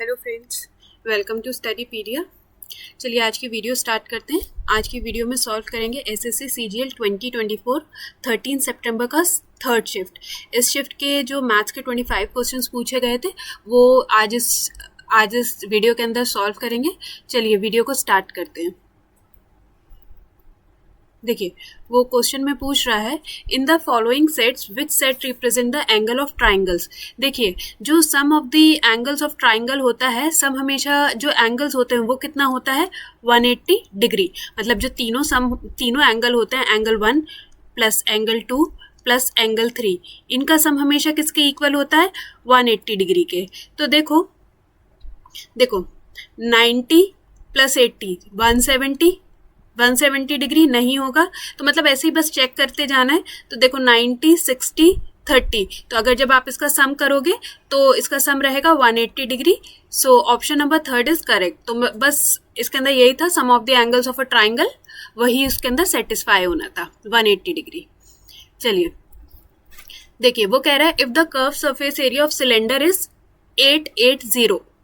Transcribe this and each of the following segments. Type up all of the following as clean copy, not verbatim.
Hello friends, welcome to Studypedia. चलिए आज की वीडियो स्टार्ट करते हैं। आज की वीडियो में सॉल्व करेंगे एसएससी सीजीएल 2024 13 सितंबर का थर्ड शिफ्ट। इस शिफ्ट के जो मैथ्स के 25 क्वेश्चंस पूछे गए थे वो आज इस वीडियो के अंदर सॉल्व करेंगे। चलिए वीडियो को स्टार्ट करते हैं। देखिए वो क्वेश्चन में पूछ रहा है, in the following sets which set represent the angle of triangles. देखिए जो sum of the angles of triangle होता है, सम हमेशा जो एंगल्स होते हैं वो कितना होता है 180 डिग्री। मतलब जो तीनों एंगल होते हैं, angle 1 plus angle 2 plus angle 3, इनका सम हमेशा किसके इक्वल होता है 180 डिग्री के। तो देखो 90 प्लस 80 170 डिग्री नहीं होगा, तो मतलब ऐसे ही बस चेक करते जाना है। तो देखो 90 60 30, तो अगर जब आप इसका सम करोगे तो इसका सम रहेगा 180 degree. So option number third is correct. तो बस इसके अंदर यही था, sum of the angles of a triangle, वही इसके अंदर सेटिस्फाई होना था 180 डिग्री। चलिए देखिए वो कह रहा है, if the curve surface area of cylinder is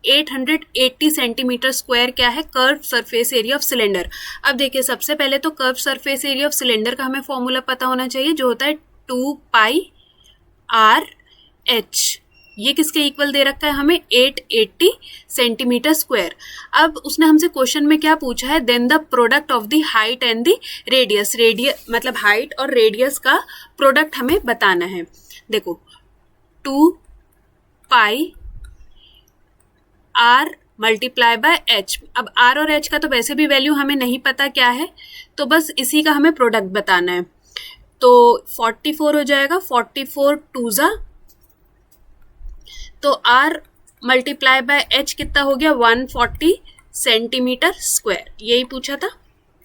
880 centimetre square क्या है curve surface area of cylinder. अब देखिए सबसे पहले तो curve surface area of cylinder का हमें फॉर्मूला पता होना चाहिए, जो होता है 2 पाई आर एच। ये किसके इक्वल दे रखा है हमें 880 सेंटीमीटर स्क्वायर। अब उसने हमसे क्वेश्चन में क्या पूछा है, then the product of the height and the radius. मतलब हाइट और रेडियस का प्रोडक्ट हमें बताना है। देखो 2 pi R multiply by H. अब आर और एच का तो वैसे भी वैल्यू हमें नहीं पता क्या है, तो बस इसी का हमें प्रोडक्ट बताना है। तो 44 हो जाएगा, 44 2 जा, तो आर मल्टीप्लाई बाय एच कितना हो गया 140 सेंटीमीटर स्क्वायर। यही पूछा था,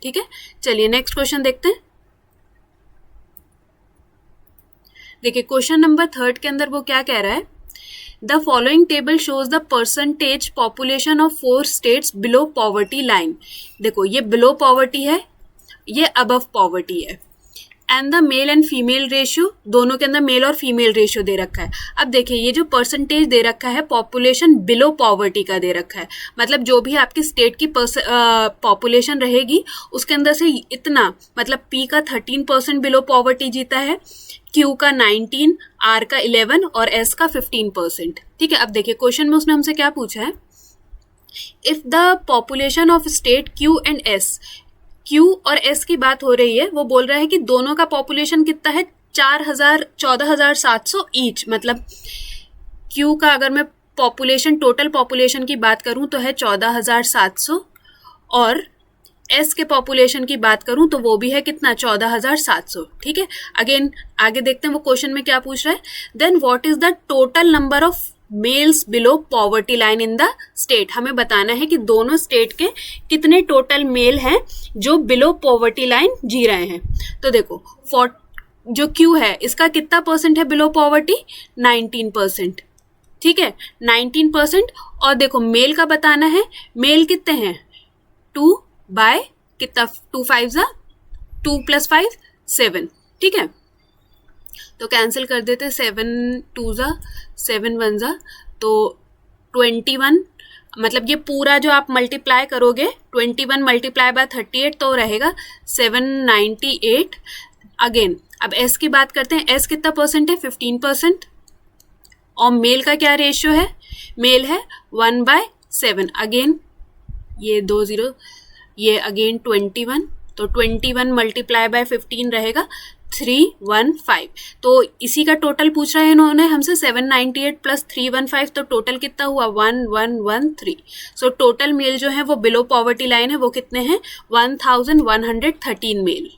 ठीक है। चलिए नेक्स्ट क्वेश्चन देखते हैं। देखिए क्वेश्चन नंबर थर्ड के अंदर वो क्या कह रहा है, The following table shows the percentage population of 4 states below poverty line। देखो ये below poverty है, ये above poverty है। And the male and female ratio, दोनों के अंदर मेल और फीमेल रेशियो दे रखा है। अब देखिए ये जो परसेंटेज दे रखा है पॉपुलेशन बिलो पॉवर्टी का दे रखा है, मतलब जो भी आपकी स्टेट की पॉपुलेशन रहेगी उसके अंदर से इतना, मतलब पी का 13% बिलो पॉवर्टी जीता है, क्यू का 19, आर का 11 और एस का 15%। ठीक है। अब देखिए क्वेश्चन में उसने हमसे क्या पूछा है, if the population of state Q and S, Q और एस की बात हो रही है, वो बोल रहा है कि दोनों का पॉपुलेशन कितना है 14,700 ईच। मतलब क्यू का अगर मैं पॉपुलेशन, टोटल पॉपुलेशन की बात करूं तो है 14,700, और एस के पॉपुलेशन की बात करूं तो वो भी है कितना 14,700। ठीक है। अगेन आगे देखते हैं वो क्वेश्चन में क्या पूछ रहा है, then what is the total number of males below poverty line in the state. हमें बताना है कि दोनों स्टेट के कितने टोटल मेल हैं जो बिलो पॉवर्टी लाइन जी रहे हैं। तो देखो जो क्यू है इसका कितना परसेंट है बिलो पॉवर्टी 19%। ठीक है 19%। और देखो मेल का बताना है, मेल कितने हैं 2 बाय कितना 2 5 जा 2 + 5 7। ठीक है तो कैंसिल कर देते, 7 2 जा 7 1 जा, तो 21। मतलब ये पूरा जो आप मल्टीप्लाई करोगे 21 मल्टीप्लाई बाय 38 तो रहेगा 798। अगेन अब एस की बात करते हैं, एस कितना परसेंट है 15%, और मेल का क्या रेशियो है, मेल है 1/7। अगेन ये 2 0, ये अगेन 21, तो 21 मल्टीप्लाई बाय 15 रहेगा 315। तो इसी का टोटल पूछ रहा है इन्होंने हमसे 798 प्लस 315, तो टोटल कितना हुआ 1113। सो टोटल मेल जो है वो बिलो पॉवर्टी लाइन है, वो कितने हैं 1113 मेल।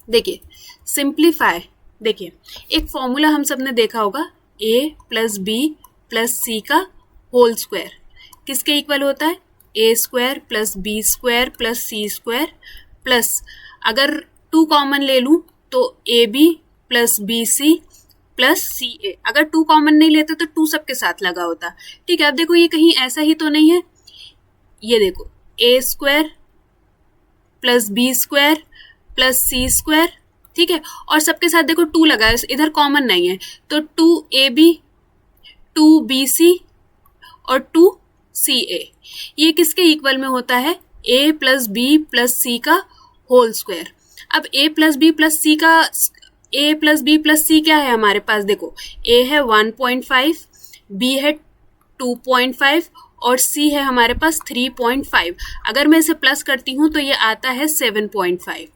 देखिए सिंप्लीफाई, देखिए एक फॉर्मूला हम सबने देखा होगा, a + b + c का होल स्क्वायर किसके इक्वल होता है a² + b² + c² प्लस, अगर 2 कॉमन ले लूं तो ab + bc + ca। अगर 2 कॉमन नहीं लेते तो 2 सबके साथ लगा होता। ठीक है। अब देखो ये कहीं ऐसा ही तो नहीं है, ये देखो a² + b² + c²। ठीक है। और सबके साथ देखो 2 लगा है, इधर कॉमन नहीं है, तो 2ab 2bc और 2CA। ये किसके इक्वल में होता है? A प्लस बी प्लस सी का होल स्क्वायर। अब A प्लस बी प्लस सी का A प्लस बी प्लस सी क्या है हमारे पास? देखो A है 1.5, B है 2.5 और C है हमारे पास 3.5। अगर मैं इसे प्लस करती हूँ तो ये आता है 7.5।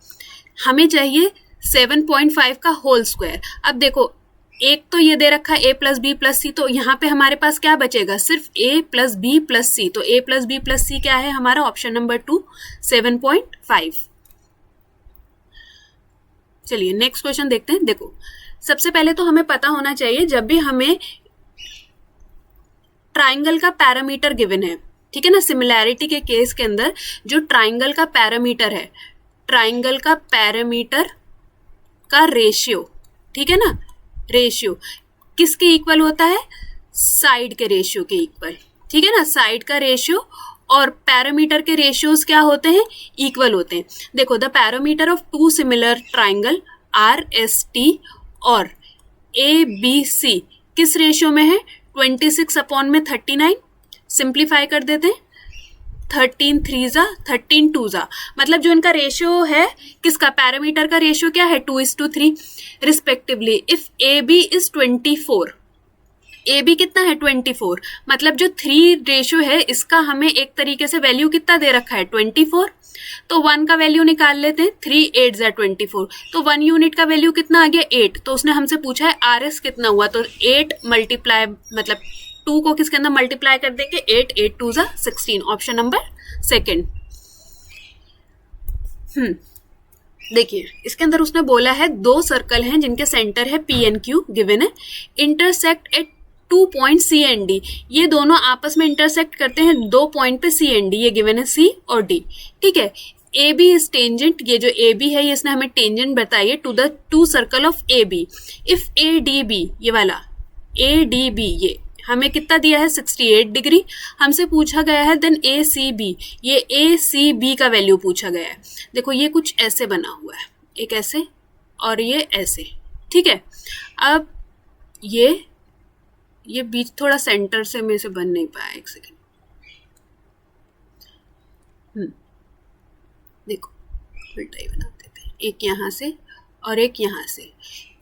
हमें चाहिए 7.5 का होल स्क्वायर। अब देखो एक तो ये दे रखा है A प्लस बी प्लस सी, तो यहाँ पे हमारे पास क्या बचेगा? सिर्फ A प्लस बी प्लस सी। तो A प्लस बी प्लस सी क्या है हमारा? Option number 2 7.5। चलिए नेक्स्ट क्वेश्चन देखते हैं। देखो सबसे पहले तो हमें पता होना चाहिए, जब भी हमें ट्राइंगल का पैरामीटर गिवन है, ठीक है ना, सिमिलैरिटी के केस के अंदर जो ट्राइंगल का पैरामीटर है, ट्राइंगल का पैरामीटर का रेशियो, ठीक है ना, रेशियो किसके इक्वल होता है? साइड के रेशियो के इक्वल, ठीक है ना। साइड का रेशियो और पैरामीटर के रेशियोज क्या होते हैं? इक्वल होते हैं। देखो the parameter of two similar triangle RST और ABC किस रेशियो में है? 26/39। सिंप्लीफाई कर देते हैं, 13 3 जा 13 2 जा, मतलब जो इनका रेशियो है किसका? पैरामीटर का रेशियो क्या है? 2:3 respectively. If AB is 24, AB कितना है? 24, मतलब जो 3 रेशियो है इसका हमें एक तरीके से वैल्यू कितना दे रखा है? 24। तो 1 का वैल्यू निकाल लेते हैं, 3 8 जा 24, तो 1 यूनिट का वैल्यू कितना आ गया? 8। तो उसने हमसे पूछा है RS कितना हुआ, तो 8 मल्टीप्लाई मतलब 2 को किसके अंदर मल्टीप्लाई कर देंगे? 8 8 2 जा 16। Option number second. देखिए इसके अंदर उसने बोला है 2 सर्कल हैं जिनके सेंटर है P and Q गिवन है, intersect at 2 point C and D। ये दोनों आपस में इंटरसेक्ट करते हैं 2 पॉइंट पे C and D, ये गिवन है C और D, ठीक है। AB इज टेंजेंट, ये जो AB है ये इसने हमें टेंजेंट बताई है to the 2 circle of AB। If ADB, ये वाला ADB ये हमें कितना दिया है? 68 डिग्री हमसे पूछा गया है। देन ACB, ये ACB का वैल्यू पूछा गया है। देखो ये कुछ ऐसे बना हुआ है, एक ऐसे और ये ऐसे, ठीक है। अब ये बीच थोड़ा सेंटर से में से बन नहीं पाया, एक सेकेंड। देखो उल्टा ही बना देते हैं, एक यहाँ से और एक यहाँ से,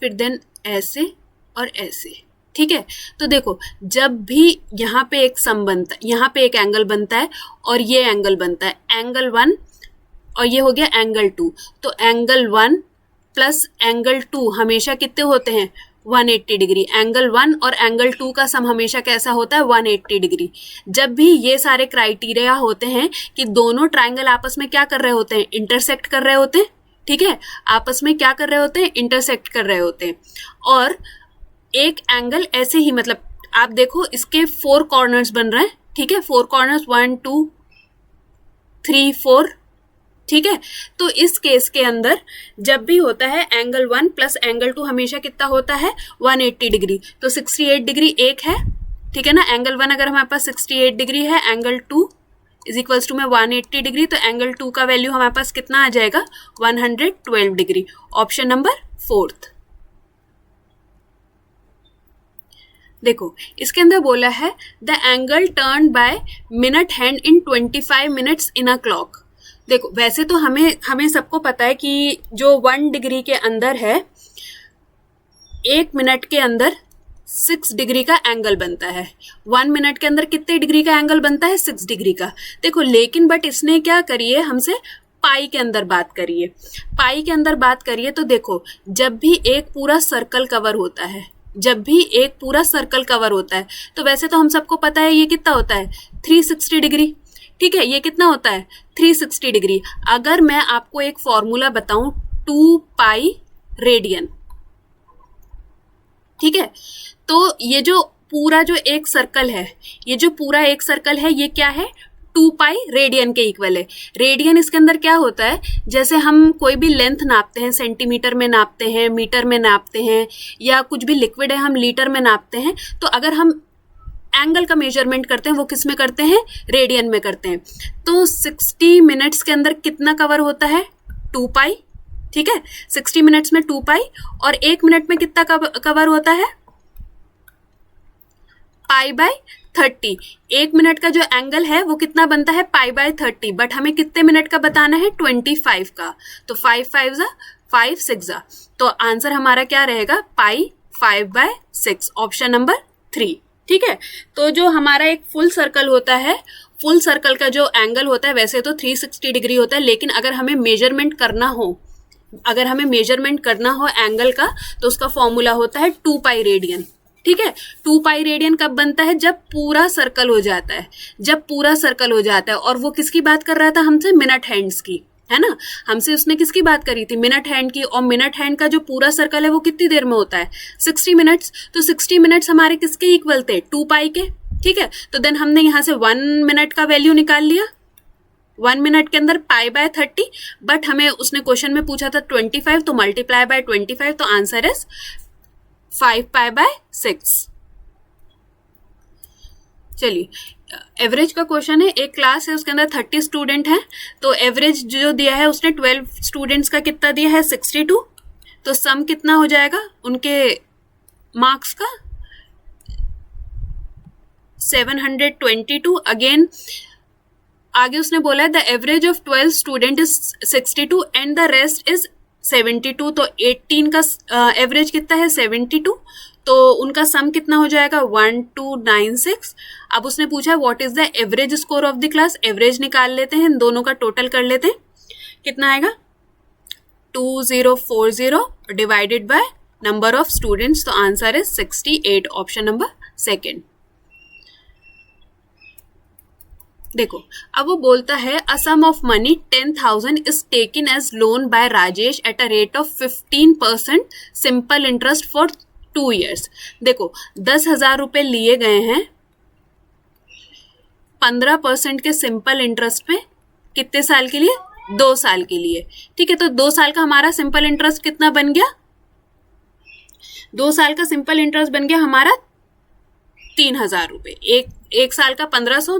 फिर देन ऐसे और ऐसे, ठीक है। तो देखो जब भी यहाँ पे एक सम बनता है, यहाँ पे एक एंगल बनता है और ये एंगल बनता है, एंगल 1 और ये हो गया एंगल 2, तो एंगल 1 प्लस एंगल 2 हमेशा कितने होते हैं? 180 डिग्री। एंगल 1 और एंगल 2 का सम हमेशा कैसा होता है? 180 डिग्री। जब भी ये सारे क्राइटेरिया होते हैं कि दोनों ट्राइंगल आपस में क्या कर रहे होते हैं? इंटरसेक्ट कर रहे होते हैं, ठीक है, आपस में क्या कर रहे होते हैं? इंटरसेक्ट कर रहे होते हैं। और एक एंगल ऐसे ही, मतलब आप देखो इसके 4 कॉर्नर्स बन रहे हैं, ठीक है, 4 कॉर्नर्स 1 2 3 4, ठीक है। तो इस केस के अंदर जब भी होता है एंगल 1 प्लस एंगल 2 हमेशा कितना होता है? 180 डिग्री। तो 68 डिग्री एक है, ठीक है ना। एंगल 1 अगर हमारे पास 68 डिग्री है, एंगल 2 इज इक्वल्स टू में 180 डिग्री, तो एंगल 2 का वैल्यू हमारे पास कितना आ जाएगा? 112 डिग्री। Option number 4। देखो इसके अंदर बोला है the angle turn by minute hand in 25 minutes in a clock. देखो वैसे तो हमें सबको पता है कि जो 1 डिग्री के अंदर है, 1 मिनट के अंदर 6 डिग्री का एंगल बनता है। 1 मिनट के अंदर कितने डिग्री का एंगल बनता है? 6 डिग्री का। देखो लेकिन बट इसने क्या करिए, हमसे पाई के अंदर बात करिए। पाई के अंदर बात करिए तो देखो जब भी एक पूरा सर्कल कवर होता है, जब भी एक पूरा सर्कल कवर होता है, तो वैसे तो हम सबको पता है ये कितना होता है? 360 डिग्री, ठीक है। ये कितना होता है? 360 डिग्री। अगर मैं आपको एक फॉर्मूला बताऊं 2 पाई रेडियन, ठीक है, तो ये जो पूरा जो एक सर्कल है, ये जो पूरा एक सर्कल है, ये क्या है? 2 पाई रेडियन के इक्वल है। रेडियन इसके अंदर क्या होता है? जैसे हम कोई भी लेंथ नापते हैं, सेंटीमीटर में नापते हैं, मीटर में नापते हैं, या कुछ भी लिक्विड है हम लीटर में नापते हैं, तो अगर हम एंगल का मेजरमेंट करते हैं वो किस में करते हैं? रेडियन में करते हैं। तो 60 मिनट्स के अंदर कितना कवर होता है? 2 पाई, ठीक है। 60 मिनट्स में 2 पाई, और 1 मिनट में कितना कवर होता है? Pi by 30। 1 मिनट का जो एंगल है वो कितना बनता है π/30, बट हमें कितने मिनट का बताना है 25 का। तो 5 5 जा 5 6 जा, तो आंसर हमारा क्या रहेगा π/5/6, ऑप्शन नंबर 3। ठीक है, तो जो हमारा एक फुल सर्कल होता है, फुल सर्कल का जो एंगल होता है वैसे तो 360 डिग्री होता है, लेकिन अगर हमें मेजरमेंट करना हो एंगल का, तो उसका फॉर्मूला होता है 2π रेडियन। ठीक है, 2π रेडियन कब बनता है? जब पूरा सर्कल हो जाता है। और वो किसकी बात कर रहा था हमसे? मिनट हैंड्स की, है ना। हमसे उसने किसकी बात करी थी? मिनट हैंड की। और मिनट हैंड का जो पूरा सर्कल है वो कितनी देर में होता है? 60 मिनट्स। तो 60 मिनट्स हमारे किसके इक्वल थे? 2π के। ठीक है, तो देन हमने यहाँ से 1 मिनट का वैल्यू निकाल लिया। 1 मिनट के अंदर π/30, बट हमें उसने क्वेश्चन में पूछा था 25, तो मल्टीप्लाई बाय 25, तो आंसर इज 5π/6। चलिए, एवरेज का क्वेश्चन है। एक क्लास है, उसके अंदर 30 स्टूडेंट हैं, तो एवरेज जो दिया है उसने 12 स्टूडेंट्स का कितना दिया है? 62। तो सम कितना हो जाएगा उनके मार्क्स का? 722। अगेन आगे उसने बोला है the average of 12 student is 62 and the rest is 72। तो 18 का एवरेज कितना है? 72। तो उनका सम कितना हो जाएगा? 1296। अब उसने पूछा what is the average score of the class. Average निकाल लेते हैं, इन दोनों का टोटल कर लेते हैं। कितना आएगा? 2040 divided by number of students, तो आंसर इज 68, ऑप्शन नंबर 2। देखो, अब वो बोलता है a sum of money 10,000 is taken as loan by Rajesh at a rate of 15% simple interest for 2 years। देखो, 10,000 रुपए लिए गए हैं 15% के सिंपल इंटरेस्ट पे। कितने साल के लिए? 2 साल के लिए। ठीक है, तो 2 साल का हमारा सिंपल इंटरेस्ट कितना बन गया? 2 साल का सिंपल इंटरेस्ट बन गया हमारा 3,000 रुपए। एक साल का 1,500,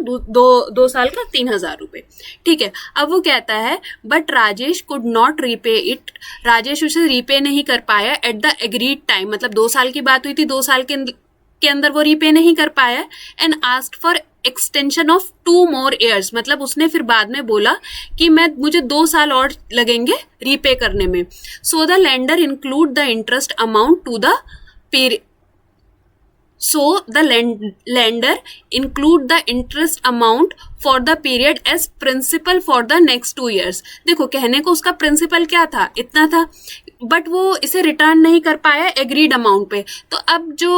दो साल का 3,000 रुपए। ठीक है, अब वो कहता है but Rajesh could not repay it. Rajesh उसे रीपे नहीं कर पाया एट द एग्रीड टाइम। मतलब 2 साल की बात हुई थी, 2 साल के अंदर वो रीपे नहीं कर पाया। And asked for extension of 2 more years। मतलब उसने फिर बाद में बोला कि मुझे 2 साल और लगेंगे रीपे करने में। So the lender include the interest amount to the period. So the lender include the interest amount for the period as principal for the next 2 years। देखो, कहने को उसका प्रिंसिपल क्या था? इतना था, बट वो इसे रिटर्न नहीं कर पाया एग्रीड अमाउंट पे। तो अब जो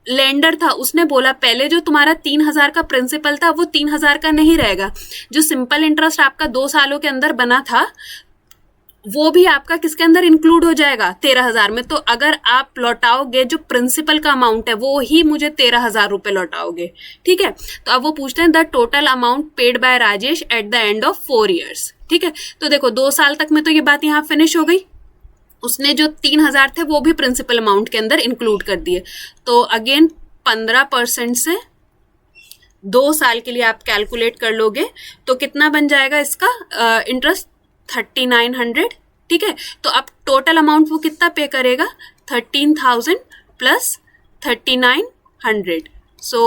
लेंडर था उसने बोला पहले जो तुम्हारा 3,000 का प्रिंसिपल था वो 3,000 का नहीं रहेगा। जो सिंपल इंटरेस्ट आपका 2 सालों के अंदर बना था वो भी आपका किसके अंदर इंक्लूड हो जाएगा? 13,000 में। तो अगर आप लौटाओगे जो प्रिंसिपल का अमाउंट है वो ही मुझे 13,000 रुपए लौटाओगे। ठीक है, तो अब वो पूछते हैं the total amount paid by Rajesh at the end of 4 years। ठीक है, तो देखो 2 साल तक में तो ये बात यहाँ फिनिश हो गई। उसने जो 3,000 थे वो भी प्रिंसिपल अमाउंट के अंदर इंक्लूड कर दिए। तो अगेन 15% से 2 साल के लिए आप कैलकुलेट कर लोगे तो कितना बन जाएगा इसका इंटरेस्ट? 3,900। ठीक है, तो अब टोटल अमाउंट वो कितना पे करेगा? 13,000 प्लस 3,900, सो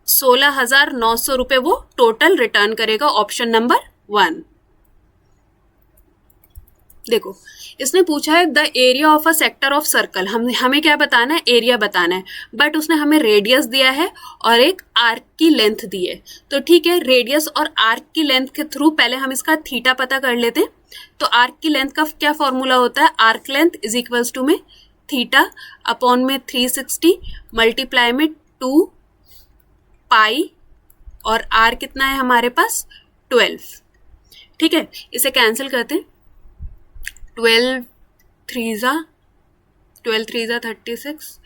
16,900 रुपए वो टोटल रिटर्न करेगा, ऑप्शन नंबर 1। देखो, इसने पूछा है the area of a sector of circle. हमें क्या बताना है? एरिया बताना है, बट उसने हमें रेडियस दिया है और एक आर्क की लेंथ दी है। तो ठीक है, रेडियस और आर्क की लेंथ के थ्रू पहले हम इसका थीटा पता कर लेते हैं। तो आर्क की लेंथ का क्या फॉर्मूला होता है? Arc length is equals to में थीटा अपॉन में 360 मल्टीप्लाई में 2 पाई, और आर कितना है हमारे पास? 12। ठीक है, इसे कैंसिल करते हैं। 12 3 जा 36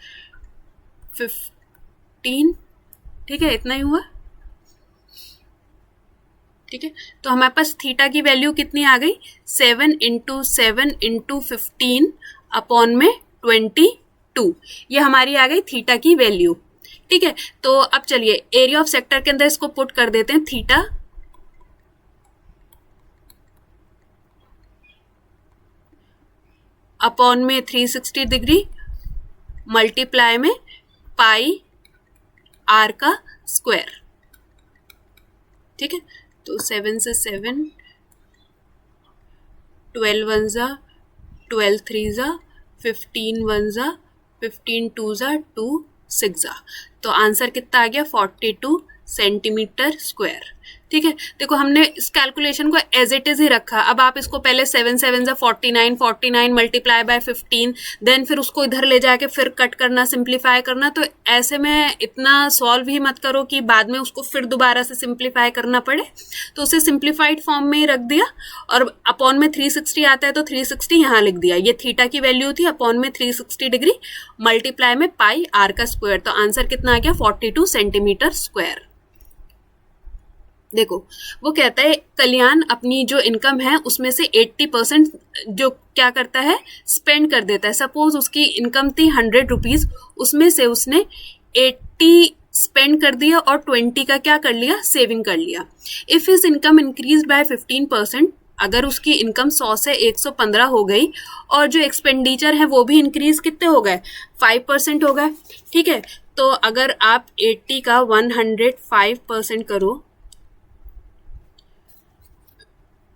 15। ठीक है, इतना ही हुआ। ठीक है, तो हमारे पास थीटा की वैल्यू कितनी आ गई? 7 × 7 × 15 अपॉन में 22। ये हमारी आ गई थीटा की वैल्यू। ठीक है, तो अब चलिए एरिया ऑफ सेक्टर के अंदर इसको पुट कर देते हैं। थीटा अपॉन में 360 डिग्री मल्टीप्लाई में पाई आर का स्क्वायर। ठीक है, तो 7 से 7, 12 वन ज़ा 12 थ्री ज़ा 15 वन ज़ा 15 टू ज़ा 2 6 ज़ा, तो आंसर कितना आ गया 42 सेंटीमीटर स्क्वायर। ठीक है, देखो हमने इस कैलकुलेशन को एज इट इज ही रखा। अब आप इसको पहले 7 7 ज़ा 49, 49 मल्टीप्लाई बाय 15, देन फिर उसको इधर ले जाके फिर कट करना, सिंप्लीफाई करना, तो ऐसे में इतना सॉल्व ही मत करो कि बाद में उसको फिर दोबारा से सिंप्लीफाई करना पड़े। तो उसे सिंप्लीफाइड फॉर्म में ही रख दिया, और अपॉन में 360 आता है तो 360 यहाँ लिख दिया। ये थीटा की वैल्यू थी, अपॉन में 360 डिग्री मल्टीप्लाई में पाई आर का स्क्वायर, तो आंसर कितना आ गया 42 सेंटीमीटर स्क्वायर। देखो वो कहता है कल्याण अपनी जो इनकम है उसमें से 80% जो क्या करता है, स्पेंड कर देता है। सपोज उसकी इनकम थी 100 रुपीज, उसमें से उसने 80 स्पेंड कर दिया और 20 का क्या कर लिया, सेविंग कर लिया। If his income increase by 15%, अगर उसकी इनकम 100 से 115 हो गई और जो एक्सपेंडिचर है वो भी इंक्रीज कितने हो गए, 5% हो गए। ठीक है, तो अगर आप 80 का 105% करो,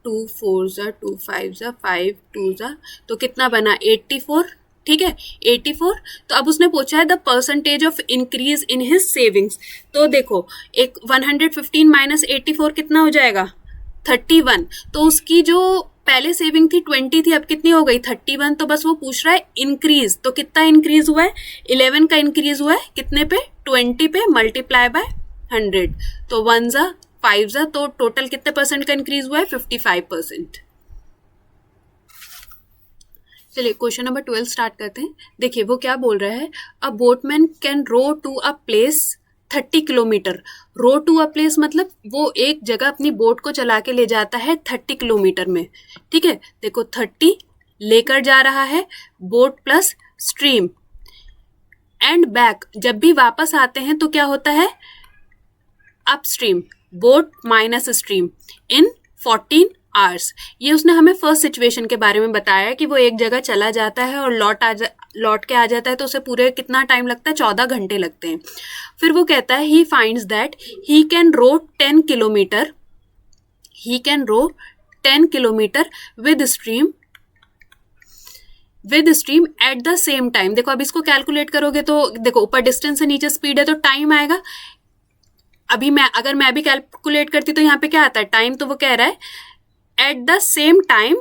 2 4 ज़ा 2 5 ज़ा 5 2 ज़ा, तो कितना बना 84। ठीक है, 84। तो अब उसने पूछा है the percentage of increase in his savings. तो देखो एक 115 माइनस 84 कितना हो जाएगा, 31। तो उसकी जो पहले सेविंग थी 20 थी, अब कितनी हो गई 31। तो बस वो पूछ रहा है इंक्रीज, तो कितना इंक्रीज हुआ है, 11 का इंक्रीज हुआ है कितने पे, 20 पे, मल्टीप्लाई बाय 100, तो 1 ज़ा 5 ज़ा, तो टोटल कितने परसेंट का इंक्रीज हुआ है, 55%। चलिए क्वेश्चन नंबर 12 स्टार्ट करते हैं। देखिए वो क्या बोल रहा है, a boatman can row to a place 30 kilometre. Row to a place मतलब वो एक जगह अपनी बोट को चला के ले जाता है 30 किलोमीटर में। ठीक है, देखो 30 लेकर जा रहा है, boat plus stream, and back जब भी वापस आते हैं तो क्या होता है, upstream, boat minus stream in 14 hours. ये उसने हमें फर्स्ट सिचुएशन के बारे में बताया कि वो एक जगह चला जाता है और लौट के आ जाता है, तो उसे पूरे कितना टाइम लगता है, 14 घंटे लगते हैं। फिर वो कहता है he finds that he can row 10 kilometre, he can row 10 kilometre with stream at the same time. देखो अब इसको कैलकुलेट करोगे तो देखो ऊपर डिस्टेंस से नीचे स्पीड है तो टाइम आएगा। अभी अगर मैं भी कैलकुलेट करती तो यहाँ पे क्या आता है, टाइम। तो वो कह रहा है एट द सेम टाइम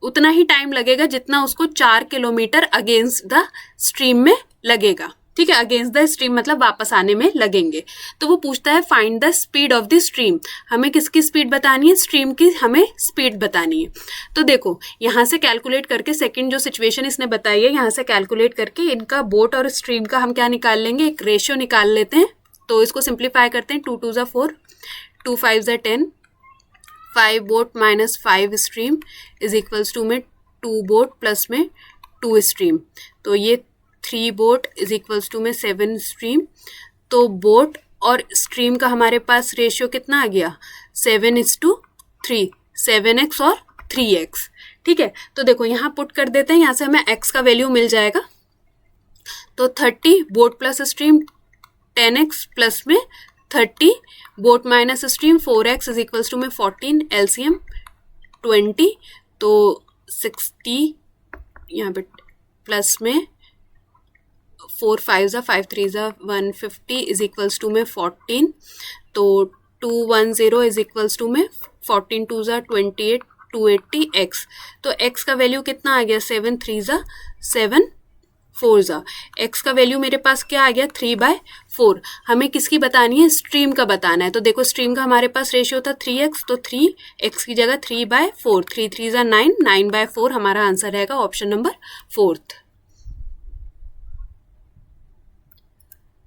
उतना ही टाइम लगेगा जितना उसको 4 किलोमीटर अगेंस्ट द स्ट्रीम में लगेगा। ठीक है, अगेंस्ट द स्ट्रीम मतलब वापस आने में लगेंगे। तो वो पूछता है find the speed of the stream, हमें किसकी स्पीड बतानी है, स्ट्रीम की हमें स्पीड बतानी है। तो देखो यहाँ से कैलकुलेट करके, सेकंड जो सिचुएशन इसने बताई है यहाँ से कैलकुलेट करके इनका बोट और स्ट्रीम का हम क्या निकाल लेंगे, एक रेशियो निकाल लेते हैं। तो इसको सिंप्लीफाई करते हैं, 2 2 ज़ा 4, 2 5 ज़ा 10, 5 boat minus 5 stream is equals to में 2 बोट प्लस में 2 स्ट्रीम, तो ये 3 बोट इज इक्वल्स टू में 7 स्ट्रीम। तो बोट और स्ट्रीम का हमारे पास रेशियो कितना आ गया, 7:3, 7x और 3x। ठीक है, तो देखो यहाँ पुट कर देते हैं, यहाँ से हमें x का वैल्यू मिल जाएगा। तो 30 boat plus stream 10x plus में 30 boat minus stream 4x is equals to में 14, एलसीएम 20, तो 60 यहाँ पे प्लस में 4 5 ज़ा 5 3 ज़ा 150 इज इक्वल्स टू में 14, तो 210 इज इक्वल्स टू में 14 2 ज़ा 28, 280x। तो x का वैल्यू कितना आ गया, 7 3 ज़ा 7 4 ज़ा, x का वैल्यू मेरे पास क्या आ गया, 3/4। हमें किसकी बतानी है, स्ट्रीम का बताना है। तो देखो स्ट्रीम का हमारे पास रेशियो था 3x, तो 3x की जगह 3/4, 3 3 ज़ा 9, 9/4 हमारा आंसर रहेगा ऑप्शन नंबर 4।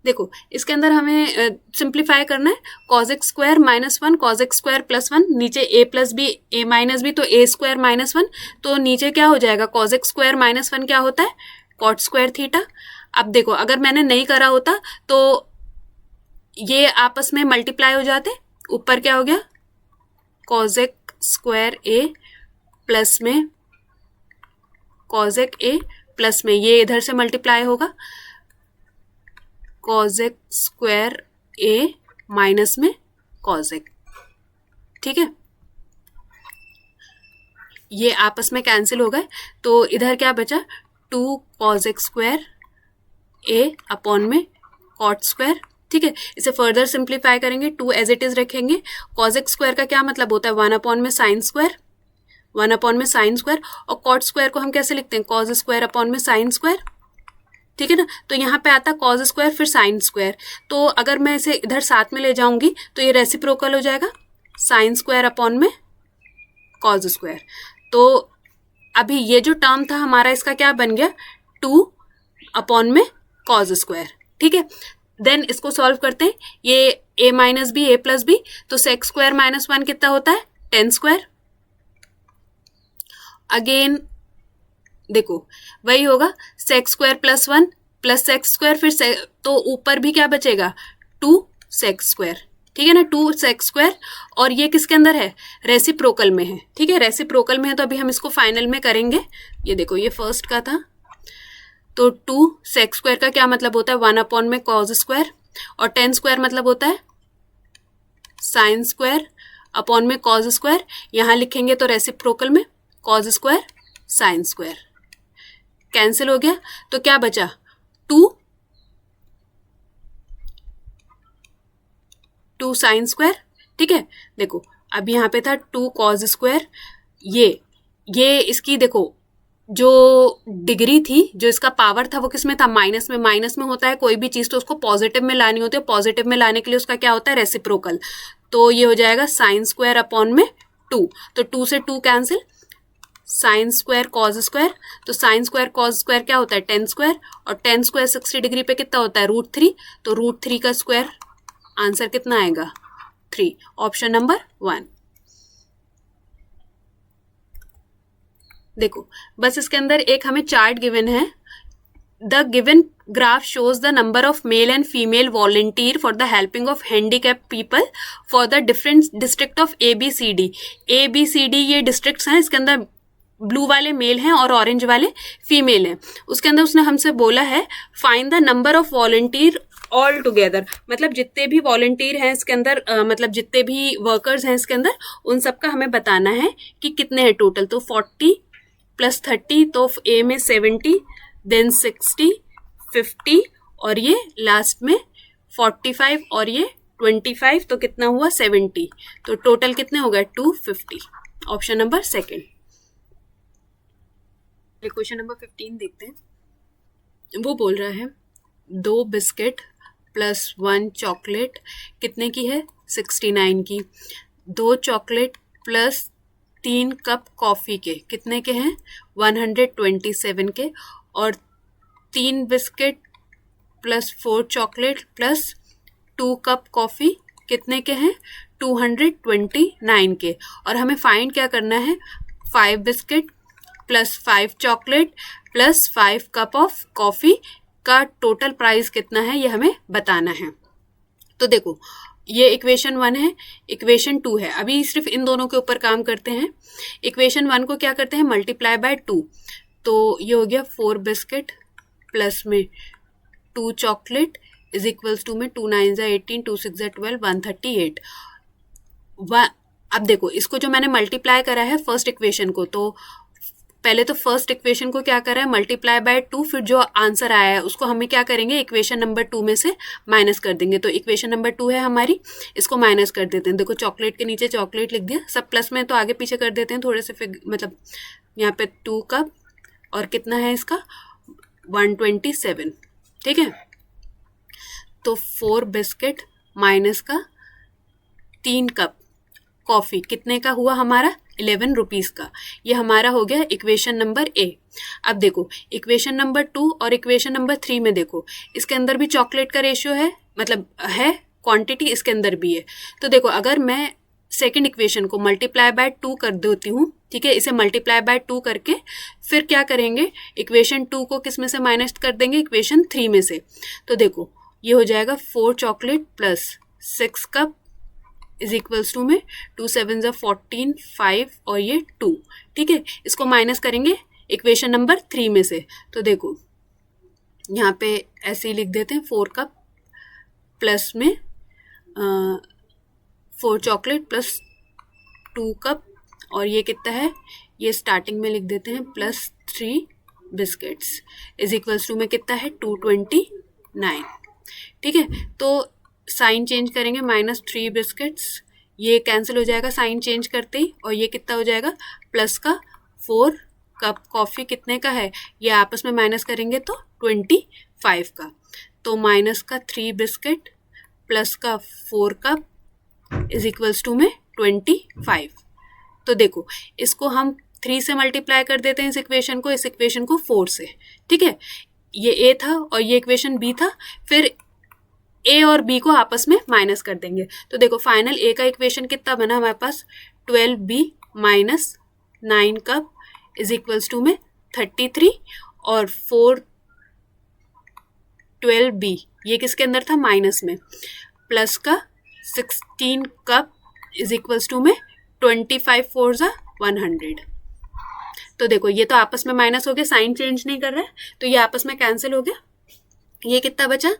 देखो इसके अंदर हमें सिंप्लीफाई करना है, cos x square -1 cos x square +1, नीचे a plus B a minus B, तो a स्क्वायर -1, तो नीचे क्या हो जाएगा, cos x स्क्वायर -1 क्या होता है, cot स्क्वायर थीटा। अब देखो अगर मैंने नहीं करा होता तो ये आपस में मल्टीप्लाई हो जाते, ऊपर क्या हो गया, cos x square a plus में cos x a प्लस में ये इधर से मल्टीप्लाई होगा, cos x square a minus में कॉज एक्स। ठीक है, ये आपस में कैंसिल हो गए, तो इधर क्या बचा, 2 कॉज एक्स स्क्वायर ए अपॉन में कॉट स्क्वायर। ठीक है, इसे फर्दर सिंप्लीफाई करेंगे, 2 एज इट इज रखेंगे। कॉज एक्स स्क्वायर का क्या मतलब होता है, 1 अपॉन में साइन स्क्वायर, 1 अपॉन में साइन स्क्वायर। और कॉट स्क्वायर को हम कैसे लिखते हैं, कॉज स्क्वायर अपॉन में साइन स्क्वायर। ठीक है ना, तो यहाँ पे आता कॉज स्क्वायर फिर साइन स्क्वायर, तो अगर मैं इसे इधर साथ में ले जाऊंगी तो ये रेसिप्रोकल हो जाएगा, साइन स्क्वायर अपॉन में कॉज स्क्वायर। तो अभी ये जो टर्म था हमारा, इसका क्या बन गया, 2 अपॉन में कॉज स्क्वायर। ठीक है, देन इसको सॉल्व करते हैं, ये a minus B A plus B, तो सेक्स स्क्वायर माइनस 1 कितना होता है, 10 स्क्वायर। अगेन देखो वही होगा, sex square plus 1 plus sex square, फिर तो ऊपर भी क्या बचेगा, 2 सेक्स स्क्वायर। ठीक है ना, 2 सेक्स स्क्वायर, और ये किसके अंदर है, रेसिप्रोकल में है। ठीक है, रेसिप्रोकल में है, तो अभी हम इसको फाइनल में करेंगे। ये देखो ये फर्स्ट का था, तो 2 सेक्स स्क्वायर का क्या मतलब होता है, 1 अपॉन में कॉज स्क्वायर, और 10 स्क्वायर मतलब होता है साइन स्क्वायर अपॉन में कॉज स्क्वायर। यहाँ लिखेंगे तो रेसिप्रोकल में cause square sine square, cancel हो गया, तो क्या बचा, 2 साइन स्क्वायर। ठीक है, देखो अब यहाँ पे था 2 कॉज स्क्वायर, ये इसकी देखो जो डिग्री थी, जो इसका पावर था वो किस में था, माइनस में। माइनस में होता है कोई भी चीज तो उसको पॉजिटिव में लानी होती है, पॉजिटिव में लाने के लिए उसका क्या होता है, रेसिप्रोकल। तो ये हो जाएगा साइन स्क्वायर अपॉन में 2, तो 2 से 2 cancel, sine square cause square, तो साइन स्क्वायर कॉज स्क्वायर क्या होता है, 10 स्क्वायर, और 10 स्क्वायर 60 डिग्री पे कितना होता है, √3, तो √3 का स्क्वायर, आंसर कितना आएगा, 3, ऑप्शन नंबर 1। देखो बस इसके अंदर एक हमें चार्ट गिवन है, the given graph shows the number of male and female volunteer for the helping of handicapped people for the different district of ABCD। ABCD ये districts हैं, इसके अंदर ब्लू वाले मेल हैं और ऑरेंज वाले फीमेल हैं। उसके अंदर उसने हमसे बोला है find the number of volunteer all together, मतलब जितने भी वॉलंटियर हैं इसके अंदर, मतलब जितने भी वर्कर्स हैं इसके अंदर, उन सबका हमें बताना है कि कितने हैं टोटल। तो 40 + 30, तो ए में 70, देन 60, 50, और ये लास्ट में 45, और ये 25, तो कितना हुआ 70, तो टोटल कितने हो गए 250, ऑप्शन नंबर 2। क्वेश्चन नंबर 15 देखते हैं। वो बोल रहा है 2 बिस्किट + 1 चॉकलेट कितने की है, 69 की। 2 चॉकलेट + 3 कप कॉफ़ी के कितने के हैं, 127 के। और 3 बिस्किट + 4 चॉकलेट + 2 कप कॉफ़ी कितने के हैं, 229 के। और हमें फाइंड क्या करना है, 5 biscuit + 5 chocolate + 5 cup of coffee का टोटल प्राइस कितना है, ये हमें बताना है। तो देखो ये इक्वेशन 1 है, इक्वेशन 2 है। अभी सिर्फ इन दोनों के ऊपर काम करते हैं। इक्वेशन 1 को क्या करते हैं, मल्टीप्लाई बाय 2, तो ये हो गया 4 बिस्किट प्लस में 2 चॉकलेट इज इक्वल्स टू में 2 9 = 18, 2 6 = 12, 138। अब देखो इसको जो मैंने मल्टीप्लाई करा है फर्स्ट इक्वेशन को, तो पहले तो फर्स्ट इक्वेशन को क्या करा है, मल्टीप्लाई बाय 2, फिर जो आंसर आया है उसको हमें क्या करेंगे, इक्वेशन नंबर 2 में से माइनस कर देंगे। तो इक्वेशन नंबर 2 है हमारी, इसको माइनस कर देते हैं। देखो चॉकलेट के नीचे चॉकलेट लिख दिया, सब प्लस में तो आगे पीछे कर देते हैं थोड़े से, फिर मतलब यहाँ पे 2 कप और कितना है इसका 127। ठीक है, तो 4 बिस्किट माइनस का 3 कप कॉफ़ी कितने का हुआ हमारा, 11 रुपीज़ का। ये हमारा हो गया इक्वेशन नंबर ए। अब देखो इक्वेशन नंबर 2 और इक्वेशन नंबर 3 में देखो, इसके अंदर भी चॉकलेट का रेशियो है, मतलब है क्वांटिटी, इसके अंदर भी है। तो देखो अगर मैं सेकंड इक्वेशन को मल्टीप्लाई बाय 2 कर देती हूँ, ठीक है, इसे मल्टीप्लाई बाय 2 करके फिर क्या करेंगे, इक्वेशन 2 को किस में से माइनस कर देंगे, इक्वेशन 3 में से। तो देखो ये हो जाएगा 4 chocolate + 6 cup is equals to में 2 7 = 14, 5 और ये 2। ठीक है, इसको माइनस करेंगे इक्वेशन नंबर 3 में से। तो देखो यहाँ पे ऐसे ही लिख देते हैं, 4 कप प्लस में 4 चॉकलेट प्लस 2 कप, और ये कितना है, ये स्टार्टिंग में लिख देते हैं, plus 3 biscuits is equals to में कितना है 229। ठीक है, तो साइन चेंज करेंगे, -3 बिस्किट्स, ये कैंसिल हो जाएगा साइन चेंज करते ही, और ये कितना हो जाएगा, प्लस का 4 कप कॉफ़ी कितने का है, ये आपस में माइनस करेंगे तो 25 का, तो माइनस का 3 बिस्किट प्लस का 4 कप इज इक्वल्स टू में 25। तो देखो इसको हम 3 से मल्टीप्लाई कर देते हैं इस इक्वेशन को 4 से। ठीक है, ये ए था और ये इक्वेशन बी था, फिर ए और बी को आपस में माइनस कर देंगे। तो देखो फाइनल ए का इक्वेशन कितना बना हमारे पास, 12b minus 9 cup is equals to में 33, और 4 12b ये किसके अंदर था, माइनस में, प्लस का 16 कप इज इक्वल्स टू में 25 4 ज़ा 100। तो देखो ये तो आपस में माइनस हो गया, साइन चेंज नहीं कर रहा है, तो ये आपस में कैंसिल हो गया। ये कितना बचा,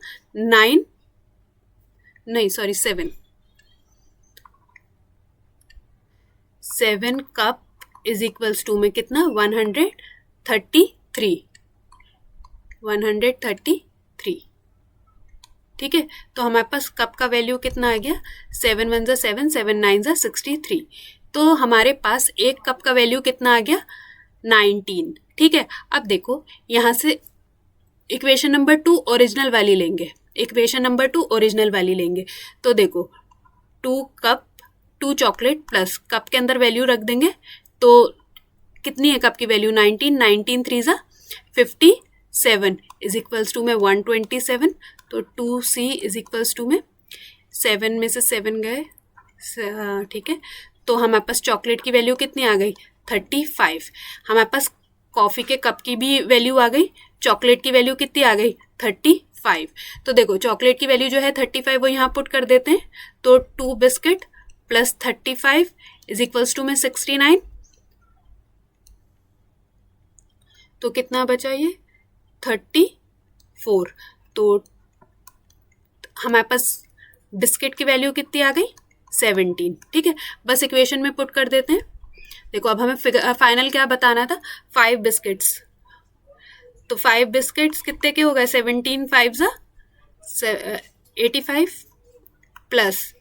7 कप इज इक्वल्स टू में कितना, 133। ठीक है, तो हमारे पास कप का वैल्यू कितना आ गया, 7 1 ज़ा 7, 7 9 ज़ा 63। तो हमारे पास एक कप का वैल्यू कितना आ गया, 19। ठीक है, अब देखो यहाँ से इक्वेशन नंबर 2 ओरिजिनल वाली लेंगे, तो देखो 2 चॉकलेट प्लस कप के अंदर वैल्यू रख देंगे, तो कितनी है कप की वैल्यू, 19 3 ज़ा 57 इज इक्वल्स टू में 127। तो 2c इज इक्वल्स टू में 7 में से 7 गए, ठीक है, तो हमारे पास चॉकलेट की वैल्यू कितनी आ गई, 35। हमारे पास कॉफ़ी के कप की भी वैल्यू आ गई, चॉकलेट की वैल्यू कितनी आ गई, 35। तो देखो चॉकलेट की वैल्यू जो है 35 वो यहाँ पुट कर देते हैं, तो 2 biscuit plus 35 is equals to में 69। तो कितना बचा ये, 34। तो हमारे पास बिस्किट की वैल्यू कितनी आ गई, 17। ठीक है, बस इक्वेशन में पुट कर देते हैं। देखो अब हमें फाइनल क्या बताना था, 5 बिस्किट्स, तो 5 बिस्किट्स कितने के हो गए, 17 5 ज़ा 85 प्लस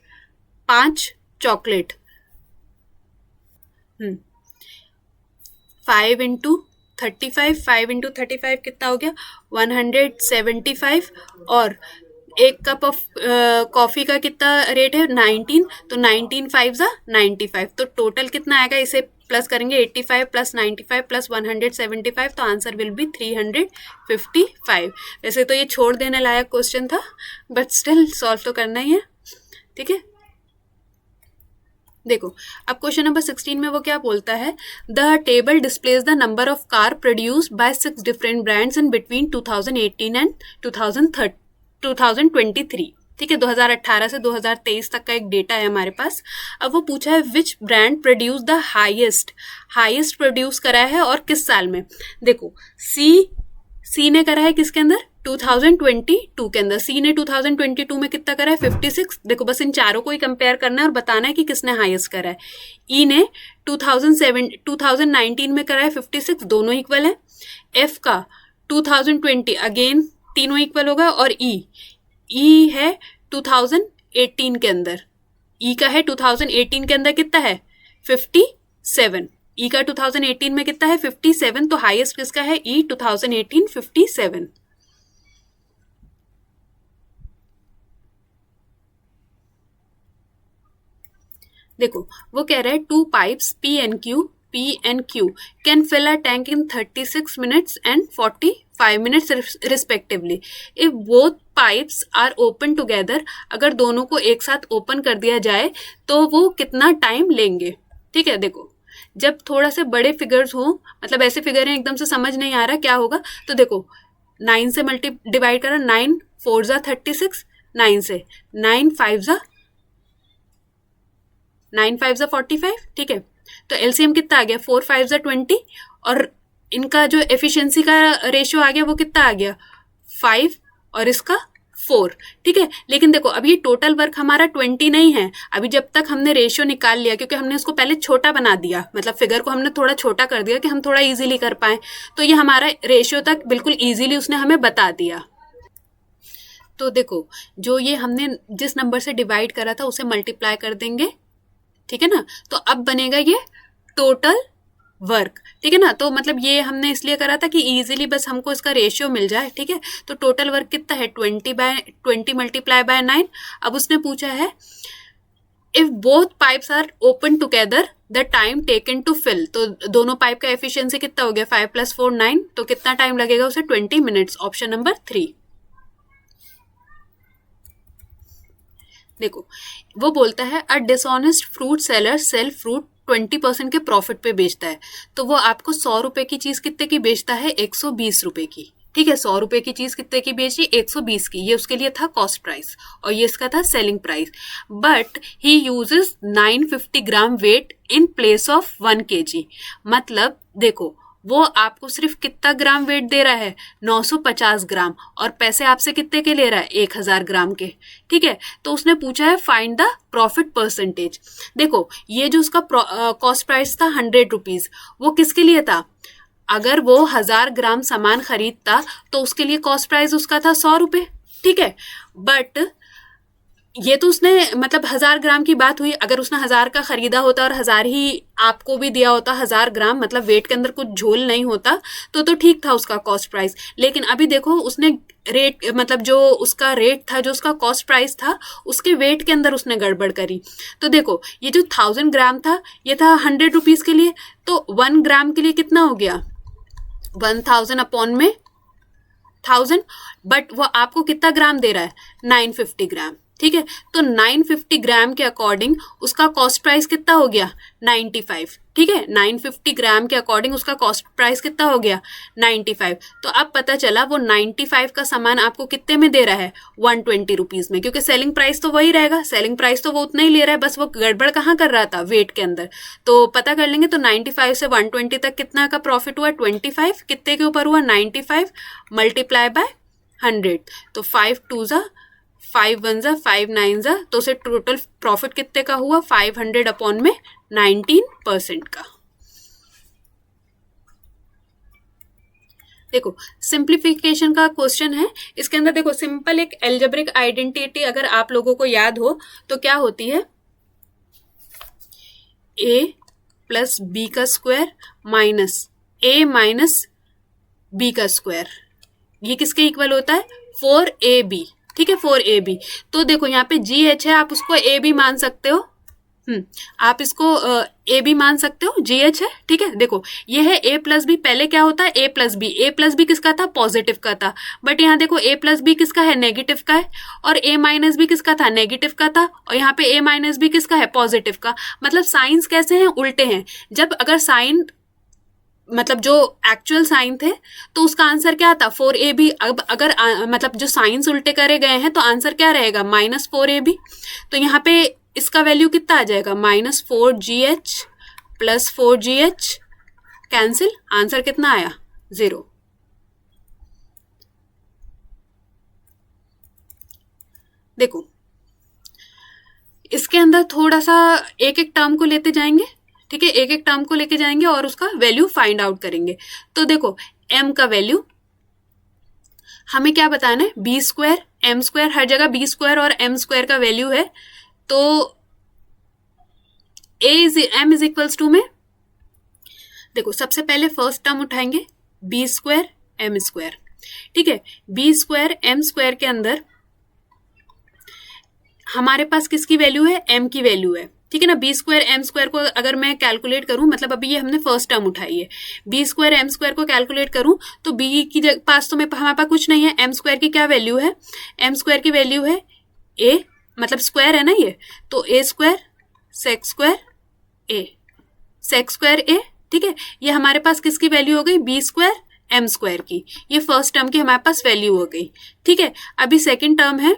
5 चॉकलेट, 5 इंटू 35 कितना हो गया, 175, और एक कप ऑफ कॉफ़ी का कितना रेट है, 19, तो 19 5 ज़ा 95। तो टोटल कितना आएगा, इसे प्लस करेंगे, 85 प्लस 95 प्लस 175, तो आंसर विल बी 355। वैसे तो ये छोड़ देने लायक क्वेश्चन था, बट स्टिल सॉल्व तो करना ही है। ठीक है, देखो अब क्वेश्चन नंबर 16 में वो क्या बोलता है, the table displays the number of car produced by 6 different brands in between 2018 and 2023। ठीक है, 2018 से 2023 तक का एक डेटा है हमारे पास। अब वो पूछा है which brand produce the highest produce करा है और किस साल में। देखो सी ने करा है किसके अंदर, 2022 के अंदर। सी ने 2022 में कितना करा है, 56। देखो बस इन चारों को ही कंपेयर करना है और बताना है कि किसने हाईएस्ट करा है। ई ने 2019 में करा है 56, दोनों इक्वल है। एफ का 2020 अगेन तीनों इक्वल होगा, और ई है 2018 के अंदर, ई का है 2018 के अंदर कितना है, 57। ई का 2018 में कितना है, 57, तो हाईएस्ट किसका है, ई 2018 57। देखो वो कह रहा है 2 pipes P and Q can fill a tank in 36 minutes and 45 minutes respectively. If both pipes are open together, अगर दोनों को एक साथ ओपन कर दिया जाए तो वो कितना टाइम लेंगे। ठीक है, देखो जब थोड़ा से बड़े फिगर्स हो, मतलब ऐसे फिगर हैं एकदम से समझ नहीं आ रहा क्या होगा, तो देखो 9 से डिवाइड करा, 9 4 ज़ा 36, 9 से 9 5 ज़ा 45। ठीक है, तो एलसीएम कितना आ गया, 4 5 ज़ा 20, और इनका जो एफिशिएंसी का रेशियो आ गया वो कितना आ गया, 5 और इसका 4, ठीक है। लेकिन देखो अब ये टोटल वर्क हमारा 20 नहीं है, अभी जब तक हमने रेशियो निकाल लिया, क्योंकि हमने उसको पहले छोटा बना दिया, मतलब फिगर को हमने थोड़ा छोटा कर दिया कि हम थोड़ा इजीली कर पाए, तो ये हमारा रेशियो तक बिल्कुल इजीली उसने हमें बता दिया। तो देखो जो ये हमने जिस नंबर से डिवाइड करा था उसे मल्टीप्लाई कर देंगे, ठीक है ना, तो अब बनेगा ये टोटल वर्क, ठीक है ना। तो मतलब ये हमने इसलिए करा था कि इजीली बस हमको इसका रेशियो मिल जाए, ठीक है। तो टोटल वर्क कितना है 20 मल्टीप्लाई बाय 9। अब उसने पूछा है if both pipes are open together the time taken to fill, तो दोनों पाइप का एफिशिएंसी कितना हो गया 5 + 4 9, तो कितना टाइम लगेगा उसे 20 मिनट्स, ऑप्शन नंबर 3। देखो वो बोलता है a dishonest fruit seller sell fruit 20% के प्रॉफिट पे बेचता है, तो वो आपको 100 रुपए की चीज कितने की बेचता है 120 रुपए की, ठीक है। 100 रुपए की चीज कितने की बेची 120 की, ये उसके लिए था कॉस्ट प्राइस और ये इसका था selling price. But he uses 950 gram weight in place of 1 kg, मतलब देखो वो आपको सिर्फ कितना ग्राम वेट दे रहा है 950 ग्राम, और पैसे आपसे कितने के ले रहा है 1000 ग्राम के, ठीक है। तो उसने पूछा है फाइंड द प्रॉफिट परसेंटेज। देखो ये जो उसका कॉस्ट प्राइस था 100 रुपीज, वो किसके लिए था, अगर वो 1000 ग्राम सामान खरीदता तो उसके लिए कॉस्ट प्राइस उसका था 100 रुपए, ठीक है। बट ये तो उसने मतलब 1000 ग्राम की बात हुई, अगर उसने 1000 का खरीदा होता और 1000 ही आपको भी दिया होता, 1000 ग्राम मतलब वेट के अंदर कुछ झोल नहीं होता, तो ठीक था उसका कॉस्ट प्राइस। लेकिन अभी देखो उसने रेट मतलब जो उसका रेट था, जो उसका कॉस्ट प्राइस था, उसके वेट के अंदर उसने गड़बड़ करी। तो देखो ये जो 1000 ग्राम था ये था 100 रुपीज के लिए, तो 1 ग्राम के लिए कितना हो गया 1000 अपॉन में 1000, बट वो आपको कितना ग्राम दे रहा है 950 ग्राम, ठीक है। तो 950 ग्राम के अकॉर्डिंग उसका कॉस्ट प्राइस कितना हो गया 95, ठीक है। 950 ग्राम के अकॉर्डिंग उसका कॉस्ट प्राइस कितना हो गया 95। तो अब पता चला वो 95 का सामान आपको कितने में दे रहा है 120 रुपीज में, क्योंकि सेलिंग प्राइस तो वही रहेगा, सेलिंग प्राइस तो वो उतना ही ले रहा है, बस वो गड़बड़ कहाँ कर रहा था वेट के अंदर। तो पता कर लेंगे, तो 95 से 120 तक कितना का प्रॉफिट हुआ 25, कितने के ऊपर हुआ 95 मल्टीप्लाई बाय 100, तो 5 2 जा 5 1 जा 5 9 जा, तो उसे टोटल प्रॉफिट कितने का हुआ 500 अपॉन में 19% का। देखो सिंप्लीफिकेशन का क्वेश्चन है, इसके अंदर देखो सिंपल एक एल्जेब्रिक आइडेंटिटी अगर आप लोगों को याद हो तो क्या होती है a प्लस बी का square minus a minus B का स्क्वायर, ये किसके इक्वल होता है 4ab, ठीक है 4ab। तो देखो यहाँ पे GH है, आप उसको AB मान सकते हो, आप इसको AB मान सकते हो, GH है, ठीक है। देखो ये है a प्लस बी, पहले क्या होता है a प्लस बी किसका था पॉजिटिव का था, बट यहाँ देखो a प्लस बी किसका है नेगेटिव का है, और a माइनस बी किसका था नेगेटिव का था, और यहाँ पे a माइनस बी किसका है पॉजिटिव का। मतलब साइंस कैसे हैं उल्टे हैं, जब अगर साइन मतलब जो एक्चुअल साइन थे तो उसका आंसर क्या था 4ab, अब अगर मतलब जो साइंस उल्टे करे गए हैं तो आंसर क्या रहेगा -4ab। तो यहाँ पे इसका वैल्यू कितना आ जाएगा -4gh plus 4gh, cancel, answer कितना आया 0। देखो इसके अंदर थोड़ा सा एक एक टर्म को लेते जाएंगे, ठीक है, एक एक टर्म को लेके जाएंगे और उसका वैल्यू फाइंड आउट करेंगे। तो देखो m का वैल्यू हमें क्या बताना है b स्क्वायर m स्क्वायर, हर जगह b स्क्वायर और m स्क्वायर का वैल्यू है, तो m इज इक्वल्स टू में देखो सबसे पहले फर्स्ट टर्म उठाएंगे b स्क्वायर m स्क्वायर, ठीक है। b स्क्वायर m स्क्वायर के अंदर हमारे पास किसकी वैल्यू है m की वैल्यू है, ठीक है ना। बी स्क्वायर एम स्क्वायर को अगर मैं कैलकुलेट करूं, मतलब अभी ये हमने फर्स्ट टर्म उठाई है, बी स्क्वायर एम स्क्वायर को कैलकुलेट करूं तो बी की पास तो हमारे पास कुछ नहीं है, एम स्क्वायर की क्या वैल्यू है, एम स्क्वायर की वैल्यू है ए, मतलब स्क्वायर है ना ये, तो ए स्क्वायर सेक स्क्वायर ए, सेक स्क्वायर ए, ठीक है। ये हमारे पास किसकी वैल्यू हो गई बी स्क्वायर एम स्क्वायर की, ये फर्स्ट टर्म की हमारे पास वैल्यू हो गई, ठीक है। अभी सेकेंड टर्म है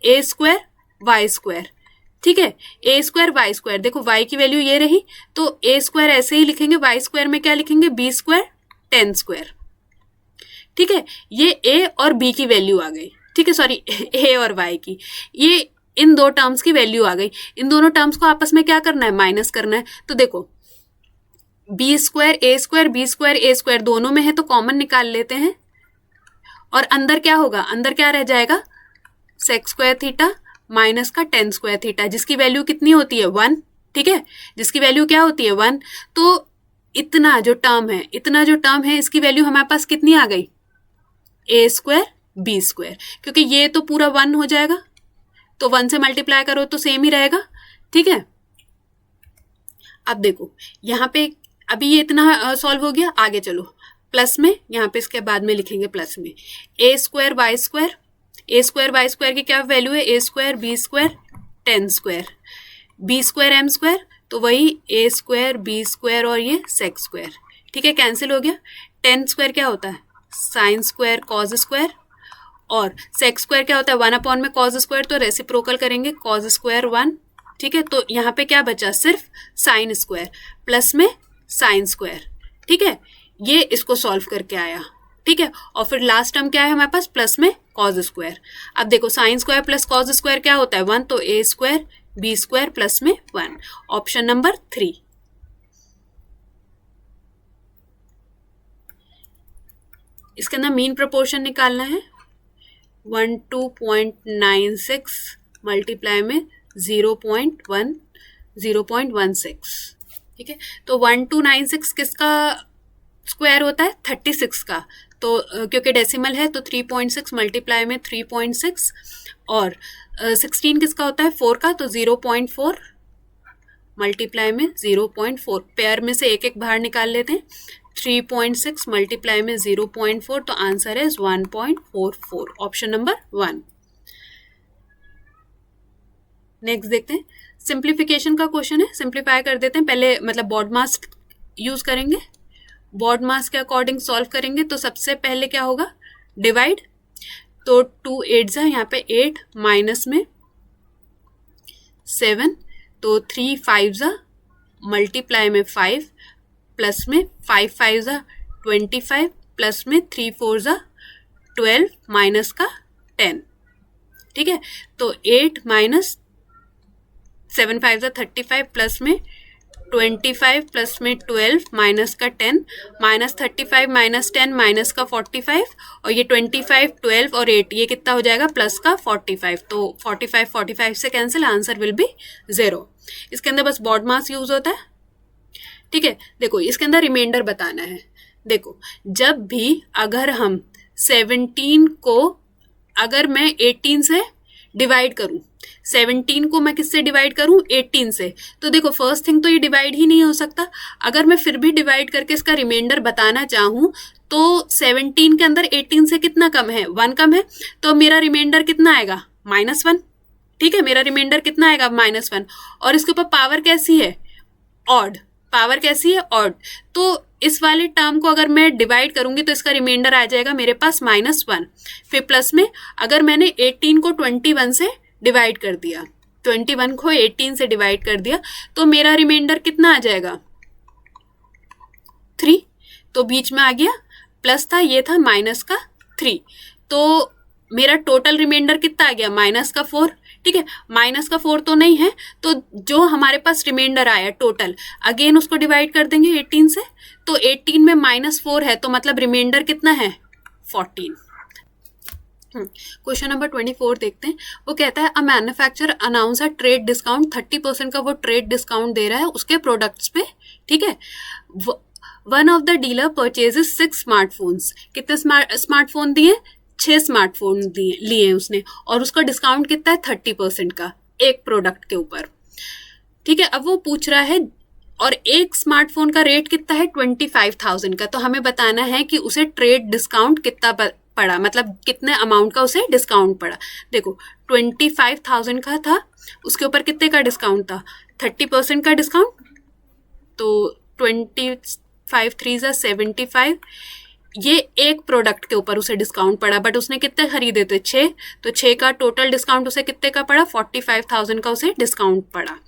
ए स्क्वायर वाई स्क्वायर, ठीक है, ए स्क्वायर वाई स्क्वायर, देखो वाई की वैल्यू ये रही तो ए स्क्वायर ऐसे ही लिखेंगे, वाई स्क्वायर में क्या लिखेंगे बी स्क्वायर 10 स्क्वायर, ठीक है। ये ए और बी की वैल्यू आ गई, ठीक है, सॉरी ए और वाई की, ये इन दो टर्म्स की वैल्यू आ गई। इन दोनों टर्म्स को आपस में क्या करना है, माइनस करना है। तो देखो बी स्क्वायर ए स्क्वायर बी स्क्वायर ए स्क्वायर दोनों में है तो कॉमन निकाल लेते हैं, और अंदर क्या होगा, अंदर क्या रह जाएगा, सेक स्क्वायर थीटा माइनस का टेन स्क्वायर थीटा, जिसकी वैल्यू कितनी होती है 1, ठीक है, जिसकी वैल्यू क्या होती है 1। तो इतना जो टर्म है इसकी वैल्यू हमारे पास कितनी आ गई, ए स्क्वायर बी स्क्वायर, क्योंकि ये तो पूरा 1 हो जाएगा, तो 1 से मल्टीप्लाई करो तो सेम ही रहेगा, ठीक है। अब देखो यहाँ पे अभी ये इतना सॉल्व हो गया, आगे चलो प्लस में, यहाँ पे इसके बाद में लिखेंगे प्लस में ए स्क्वायर वाई स्क्वायर की क्या वैल्यू है, A square B square ten square B square M square, तो वही ए स्क्वायर बी स्क्वायर और ये सेक स्क्वायर, ठीक है, कैंसिल हो गया। टेन स्क्वायर क्या होता है, साइन स्क्वायर कॉज स्क्वायर, और सेक स्क्वायर क्या होता है 1 अपॉन में कॉज स्क्वायर, तो रेसिप्रोकल करेंगे कॉज स्क्वायर 1, ठीक है। तो यहाँ पे क्या बचा, सिर्फ साइन स्क्वायर प्लस में साइन स्क्वायर, ठीक है, ये इसको सॉल्व करके आया, ठीक है। और फिर लास्ट टर्म क्या है हमारे पास, प्लस में कॉज स्क्वायर। अब देखो sine square plus cos square क्या होता है 1, तो ए स्क्वायर बी स्क्वायर प्लस में 1, ऑप्शन नंबर 3। इसके अंदर मीन प्रोपोर्शन निकालना है, 12.96 मल्टीप्लाई में 0.16, ठीक है। तो 1296 किसका स्क्वायर होता है, 36 का, तो क्योंकि डेसिमल है तो 3.6 मल्टीप्लाई में 3.6, और 16 किसका होता है 4 का, तो 0.4 मल्टीप्लाई में 0.4, पेयर में से एक एक बाहर निकाल लेते हैं, 3.6 मल्टीप्लाई में 0.4, तो आंसर है 1.44, ऑप्शन नंबर 1। नेक्स्ट देखते हैं, सिंप्लीफिकेशन का क्वेश्चन है, सिंप्लीफाई कर देते हैं। पहले मतलब बॉड मास यूज करेंगे, बॉड मास के अकॉर्डिंग सॉल्व करेंगे। तो सबसे पहले क्या होगा, डिवाइड, तो 2 8 यहाँ पे 8 माइनस में 7, तो 3 5 मल्टीप्लाई में 5 प्लस में 5 5 25 प्लस में 3 4 12 माइनस का 10, ठीक है। तो 8 माइनस 7 5 35 प्लस में 25 प्लस में 12 माइनस का 10, माइनस 35 माइनस 10 माइनस का 45, और ये 25 12 और 8 ये कितना हो जाएगा, प्लस का 45, तो 45 से कैंसिल, आंसर विल बी 0। इसके अंदर बस बॉड मास यूज होता है, ठीक है। देखो इसके अंदर रिमाइंडर बताना है। देखो जब भी अगर हम 17 को अगर मैं 18 से डिवाइड करूं, 17 को मैं किससे डिवाइड करूं, 18 से, तो देखो फर्स्ट थिंग तो ये डिवाइड ही नहीं हो सकता। अगर मैं फिर भी डिवाइड करके इसका रिमाइंडर बताना चाहूं तो 17 के अंदर 18 से कितना कम है, 1 कम है, तो मेरा रिमाइंडर कितना आएगा, -1, ठीक है। मेरा रिमाइंडर कितना आएगा, -1, और इसके ऊपर पावर कैसी है, ऑड, पावर कैसी है, ऑड। तो इस वाले टर्म को अगर मैं डिवाइड करूंगी तो इसका रिमाइंडर आ जाएगा मेरे पास -1। फिर प्लस में अगर मैंने 18 को 21 से डिवाइड कर दिया, 21 को 18 से डिवाइड कर दिया, तो मेरा रिमाइंडर कितना आ जाएगा, 3। तो बीच में आ गया, प्लस था, ये था माइनस का 3, तो मेरा टोटल रिमाइंडर कितना आ गया, -4, ठीक है। -4 तो नहीं है, तो जो हमारे पास रिमाइंडर आया टोटल, अगेन उसको डिवाइड कर देंगे 18 से, तो 18 में -4 है, तो मतलब रिमाइंडर कितना है, 14। क्वेश्चन नंबर 24 देखते हैं। वो कहता है a manufacturer announce a trade discount, 30% का वो ट्रेड डिस्काउंट दे रहा है उसके प्रोडक्ट्स पे, ठीक है। One of the dealer purchases 6 smartphones, कितने स्मार्टफोन दिए, 6 स्मार्टफोन लिए उसने, और उसका डिस्काउंट कितना है 30% का एक प्रोडक्ट के ऊपर, ठीक है। अब वो पूछ रहा है, और एक स्मार्टफोन का रेट कितना है 25,000 का, तो हमें बताना है कि उसे ट्रेड डिस्काउंट कितना पड़ा, मतलब कितने अमाउंट का उसे डिस्काउंट पड़ा। देखो 25,000 का था, उसके ऊपर कितने का डिस्काउंट था, 30% का डिस्काउंट, तो 25 3 75, ये एक प्रोडक्ट के ऊपर उसे डिस्काउंट पड़ा, बट उसने कितने खरीदे थे, 6, तो 6 का टोटल डिस्काउंट उसे कितने का पड़ा, 45,000 का उसे डिस्काउंट पड़ा।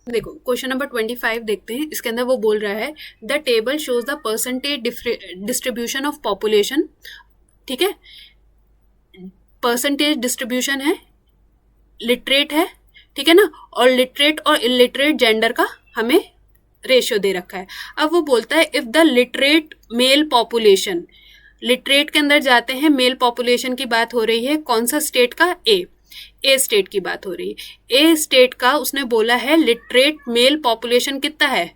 देखो क्वेश्चन नंबर 25 देखते हैं। इसके अंदर वो बोल रहा है the table shows the percentage distribution of population, ठीक है, परसेंटेज डिस्ट्रीब्यूशन है, लिटरेट है, ठीक है ना, और लिटरेट और इलिटरेट जेंडर का हमें रेशियो दे रखा है। अब वो बोलता है if the literate mail population, literate के अंदर जाते हैं, मेल पॉपुलेशन की बात हो रही है, कौन सा स्टेट का? ए स्टेट की बात हो रही है। ए स्टेट का उसने बोला है लिटरेट मेल पॉपुलेशन कितना है?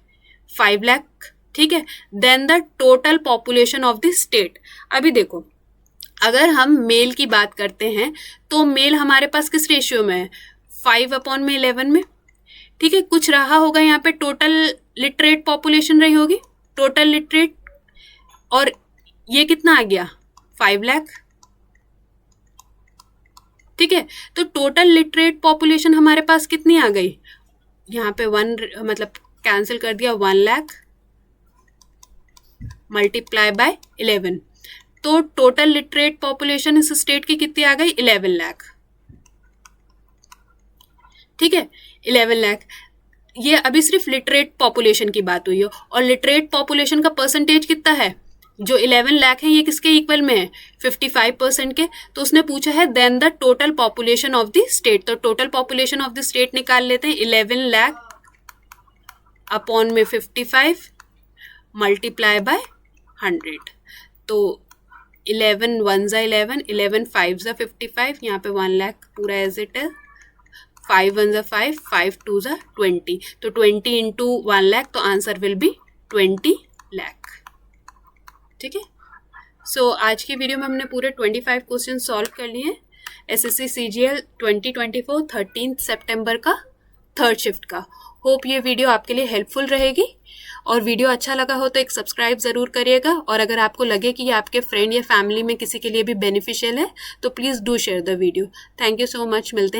5 लाख, ठीक है। Then the total population of the state. अभी देखो, अगर हम मेल की बात करते हैं तो मेल हमारे पास किस रेशियो में है? 5/11 में, ठीक है। कुछ रहा होगा यहाँ पे, टोटल लिटरेट पॉपुलेशन रही होगी, टोटल लिटरेट, और ये कितना आ गया? 5 लाख, ठीक है। तो टोटल लिटरेट पॉपुलेशन हमारे पास कितनी आ गई? यहाँ पे 1 मतलब कैंसिल कर दिया, 1 लाख मल्टीप्लाई बाय 11, तो टोटल लिटरेट पॉपुलेशन इस स्टेट की कितनी आ गई? 11 लाख, ठीक है, 11 लाख। ये अभी सिर्फ लिटरेट पॉपुलेशन की बात हुई है, और लिटरेट पॉपुलेशन का परसेंटेज कितना है? जो 11 लाख है ये किसके इक्वल में है? 55% के। तो उसने पूछा है then the total population of the state, तो total population of the state निकाल लेते हैं। 11 लाख अपॉन में 55 मल्टीप्लाई बाय 100, तो 11 1 जा 11, 11 5 जा 55, यहाँ पे 1 लाख पूरा एज इट है, 5 1 जा 5, 5 2 जा 20, तो 20 इंटू 1 लाख, तो आंसर विल बी 20 लाख, ठीक है। सो आज की वीडियो में हमने पूरे 25 क्वेश्चन सॉल्व कर लिए हैं, एसएससी सीजीएल 2024 13 सितंबर का थर्ड शिफ्ट का। होप ये वीडियो आपके लिए हेल्पफुल रहेगी, और वीडियो अच्छा लगा हो तो एक सब्सक्राइब ज़रूर करिएगा, और अगर आपको लगे कि ये आपके फ्रेंड या फैमिली में किसी के लिए भी बेनिफिशियल है तो please do share the video. Thank you so much, मिलते हैं